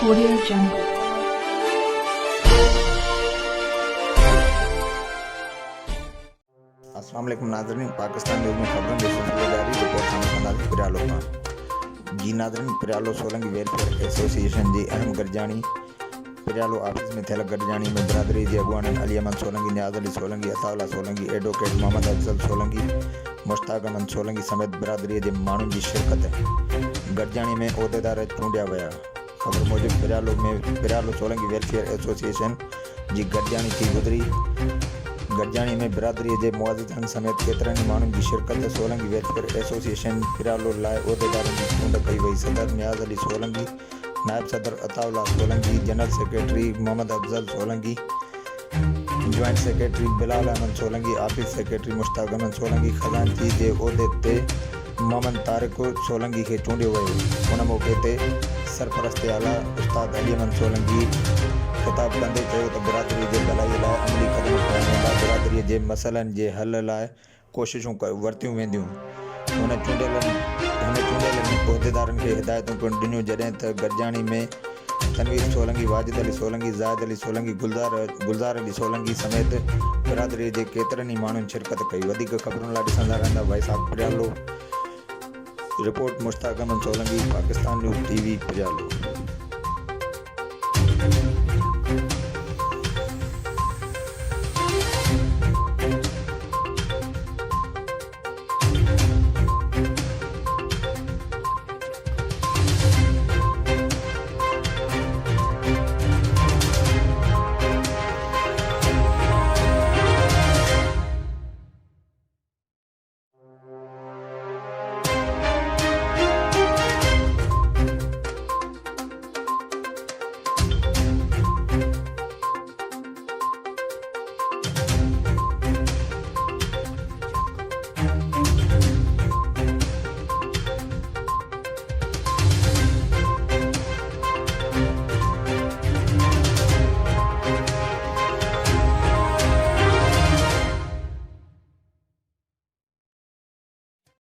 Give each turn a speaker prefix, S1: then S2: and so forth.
S1: General
S2: अस्सलाम वालेकुम नाज़रीन, पाकिस्तान न्यूज़ में खबरों के सिलसिले जारी। रिपोर्ट सामने परेयालुء मां जी नाज़रीन, परेयालुء सोलंगी वेलफेयर एसोसिएशन जी अहम गॾिजाणी परेयालुء आफिस में थियल गॾिजाणी में برادري जे अॻवाणन अहमद सोलंगी, नياز सोलंगी, الله सोलंगी, एडवोकेट محمد افضل सोलंगी, مشتاق सोलंगी समेत برادري जे माण्हुनि जी शिरकत। गॾिजाणी में عھديدار चونडيا विया। ख़बर موجب परेयालुء सोलंगी वेलफेयर एसोसिएशन जी गॾिजाणी थी गुज़री। गॾिजाणी में برادري जे معززن समेत ڪيترن माण्हुनि जी शिरकत। सोलंगी वेलफेयर एसोसिएशन परेयालुء लाइ عھديدارن जी चूंड कई वई। सदर नياز सोलंगी, नायब सदर Allah Solangi, general secretary Muhammad Afzal Solangi, joint secretary Ahmed Solangi, office secretary Mushtaq Solangi, खजानची जे उहिदे ते محمد सोलंगी खे चूंडियो वियो। उन मौक़े ते सरपरस्त आला उस्ताद अहमद सोलंगी ख़िताब कंदे चयो त برادري जे भलाई लाइ अमली क़दम खणिया वेंदा, برادري जे मसइलनि जे हल लाइ कोशिशूं वरितियूं वेंदियूं। हुन चूंडियलनि عھديدارن खे हिदायतूं पिणु ॾिनियूं जॾहिं त गॾिजाणी में तनवीर सोलंगी, वाजिद अली सोलंगी, ज़ाहिद सोलंगी, गुलज़ार अली सोलंगी समेत برادري जे केतिरनि ई माण्हुनि शिरकत कई। वधीक ख़बरुनि लाइ ॾिसंदा रहंदा वाइसाख परेयालुء। Report Mushtaq Solangi, Pakistan news TV परेयालुء।